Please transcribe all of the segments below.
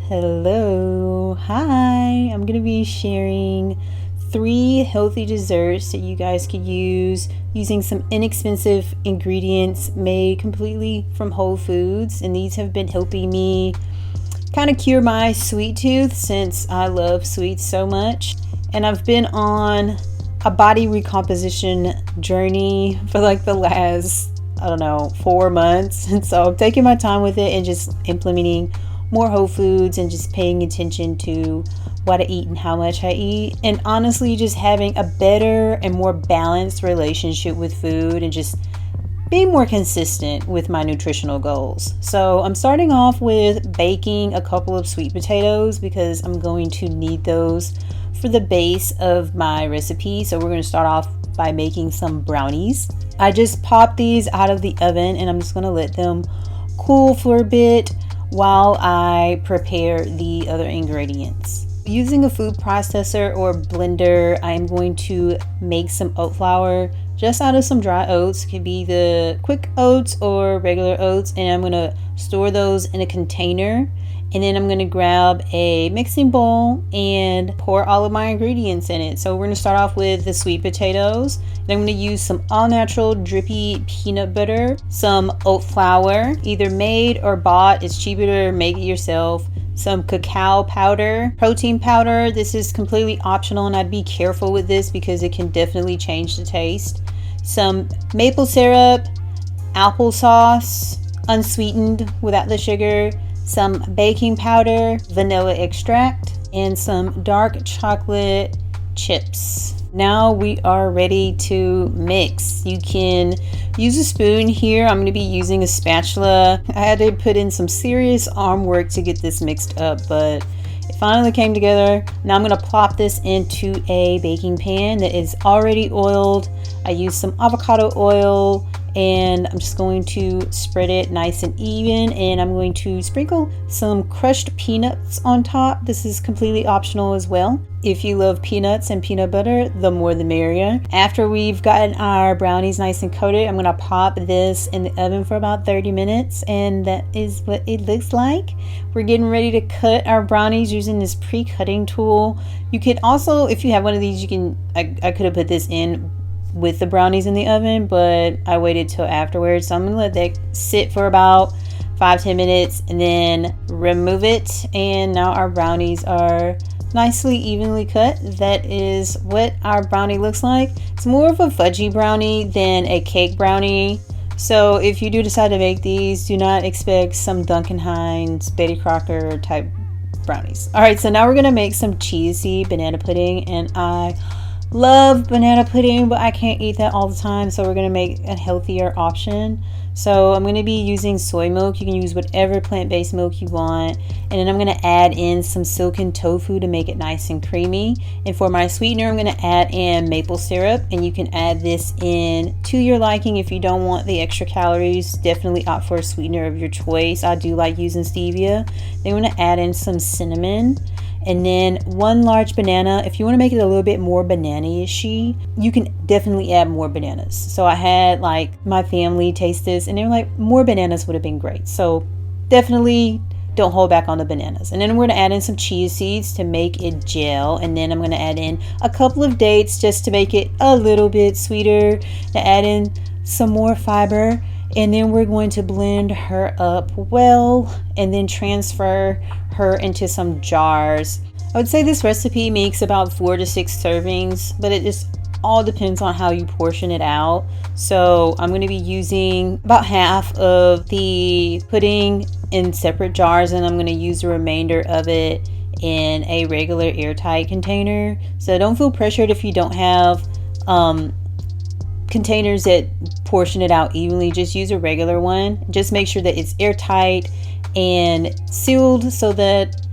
Hello, hi. I'm gonna be sharing 3 healthy desserts that you guys could use using some inexpensive ingredients made completely from whole foods. And these have been helping me kind of cure my sweet tooth since I love sweets so much. And I've been on a body recomposition journey for like the last, 4 months. And so I'm taking my time with it and just implementing more whole foods and just paying attention to what I eat and how much I eat, and honestly just having a better and more balanced relationship with food and just being more consistent with my nutritional goals. So I'm starting off with baking a couple of sweet potatoes because I'm going to need those for the base of my recipe. So we're going to start off by making some brownies. I just popped these out of the oven and I'm just going to let them cool for a bit while I prepare the other ingredients. Using a food processor or blender, I'm going to make some oat flour just out of some dry oats. It could be the quick oats or regular oats, and I'm going to store those in a container. And then I'm going to grab a mixing bowl and pour all of my ingredients in it. So we're going to start off with the sweet potatoes. Then I'm going to use some all-natural drippy peanut butter, some oat flour, either made or bought. It's cheaper to make it yourself. Some cacao powder, protein powder. This is completely optional, and I'd be careful with this because it can definitely change the taste. Some maple syrup, applesauce, unsweetened without the sugar, some baking powder, vanilla extract, and some dark chocolate chips. Now we are ready to mix. You can use a spoon here. I'm going to be using a spatula. I had to put in some serious arm work to get this mixed up, but it finally came together. Now I'm going to plop this into a baking pan that is already oiled. I used some avocado oil, and I'm just going to spread it nice and even, and I'm going to sprinkle some crushed peanuts on top. This is completely optional as well. If you love peanuts and peanut butter, the more the merrier. After we've gotten our brownies nice and coated, I'm going to pop this in the oven for about 30 minutes, and that is what it looks like. We're getting ready to cut our brownies using this pre-cutting tool. You could also, if you have one of these, you can, I could have put this in with the brownies in the oven, but I waited till afterwards. So I'm gonna let that sit for about 5-10 minutes and then remove it. And now our brownies are nicely evenly cut. That is what our brownie looks like. It's more of a fudgy brownie than a cake brownie. So if you do decide to make these, do not expect some Duncan Hines, Betty Crocker type brownies. All right, so now we're gonna make some cheesy banana pudding, and I love banana pudding, but I can't eat that all the time, so we're going to make a healthier option. So I'm going to be using soy milk. You can use whatever plant-based milk you want, and then I'm going to add in some silken tofu to make it nice and creamy. And for my sweetener, I'm going to add in maple syrup, and you can add this in to your liking. If you don't want the extra calories, definitely opt for a sweetener of your choice. I do like using stevia. Then I'm going to add in some cinnamon, and then 1 large banana. If you want to make it a little bit more banana-ishy, you can definitely add more bananas. So I had like my family taste this, and they were like, more bananas would have been great. So definitely don't hold back on the bananas. And then we're going to add in some chia seeds to make it gel. And then I'm going to add in a couple of dates just to make it a little bit sweeter, to add in some more fiber. And then we're going to blend her up well and then transfer her into some jars. I would say this recipe makes about 4 to 6 servings, but it just all depends on how you portion it out. So I'm going to be using about half of the pudding in separate jars, and I'm going to use the remainder of it in a regular airtight container. So don't feel pressured if you don't have containers that portion it out evenly. Just use a regular one. Just make sure that it's airtight and sealed so that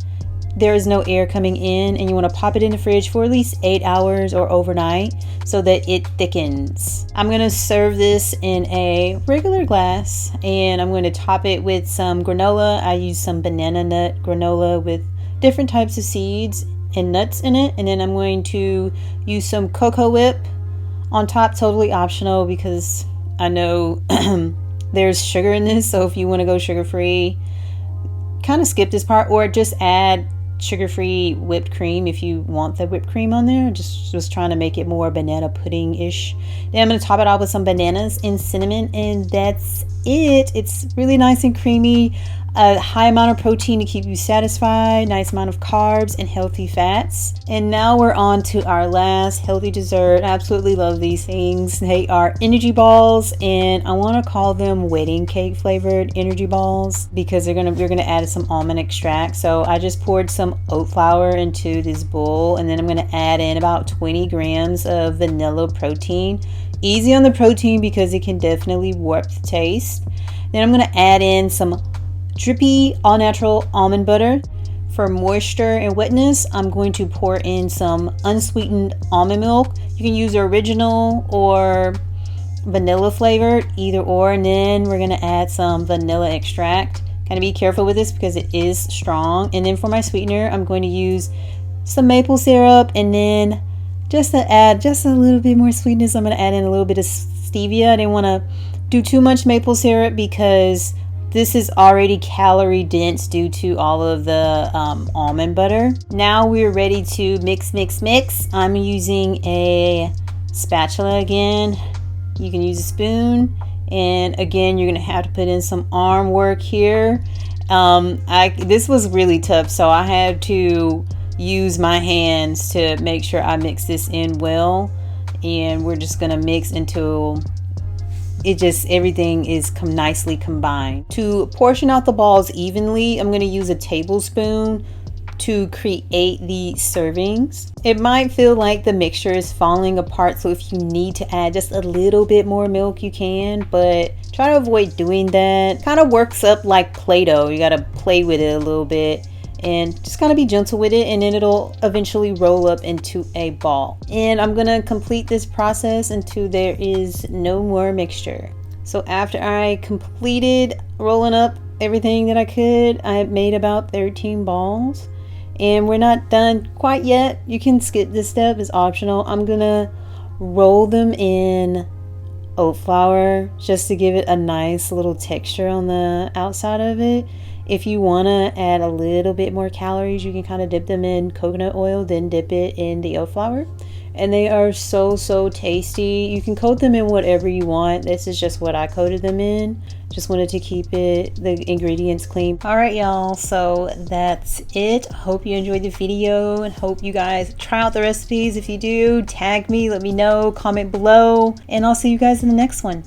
there is no air coming in, and you want to pop it in the fridge for at least 8 hours or overnight so that it thickens. I'm going to serve this in a regular glass, and I'm going to top it with some granola. I use some banana nut granola with different types of seeds and nuts in it, and then I'm going to use some cocoa whip on top, totally optional because I know there's sugar in this, so if you want to go sugar free, kind of skip this part, or just add sugar-free whipped cream if you want the whipped cream on there. Just was trying to make it more banana pudding-ish. Then I'm going to top it off with some bananas and cinnamon, and that's it. It's really nice and creamy. A high amount of protein to keep you satisfied, nice amount of carbs and healthy fats. And now we're on to our last healthy dessert. I absolutely love these things. They are energy balls, and I want to call them wedding cake flavored energy balls because we're gonna add some almond extract. So I just poured some oat flour into this bowl, and then I'm gonna add in about 20 grams of vanilla protein. Easy on the protein because it can definitely warp the taste. Then I'm gonna add in some drippy all natural almond butter. For moisture and wetness, I'm going to pour in some unsweetened almond milk. You can use the original or vanilla flavored, either or. And then we're going to add some vanilla extract. Kind of be careful with this because it is strong. And then for my sweetener, I'm going to use some maple syrup, and then just to add just a little bit more sweetness, I'm going to add in a little bit of stevia. I didn't want to do too much maple syrup because this is already calorie dense due to all of the almond butter. Now we're ready to mix. I'm using a spatula again. You can use a spoon. And again, you're gonna have to put in some arm work here. This was really tough, so I had to use my hands to make sure I mix this in well. And we're just gonna mix until everything is nicely combined. To portion out the balls evenly, I'm going to use a tablespoon to create the servings. It might feel like the mixture is falling apart, so if you need to add just a little bit more milk, you can, but try to avoid doing that. Kind of works up like Play-Doh. You got to play with it a little bit and just kind of be gentle with it, and then it'll eventually roll up into a ball. And I'm gonna complete this process until there is no more mixture. So after I completed rolling up everything that I could, I made about 13 balls, and we're not done quite yet. You can skip this step, it's optional. I'm gonna roll them in oat flour just to give it a nice little texture on the outside of it. If you want to add a little bit more calories, you can kind of dip them in coconut oil, then dip it in the oat flour. And they are so tasty. You can coat them in whatever you want. This is just what I coated them in. Just wanted to keep the ingredients clean. All right, y'all. So that's it. Hope you enjoyed the video and hope you guys try out the recipes. If you do, tag me, let me know, comment below, and I'll see you guys in the next one.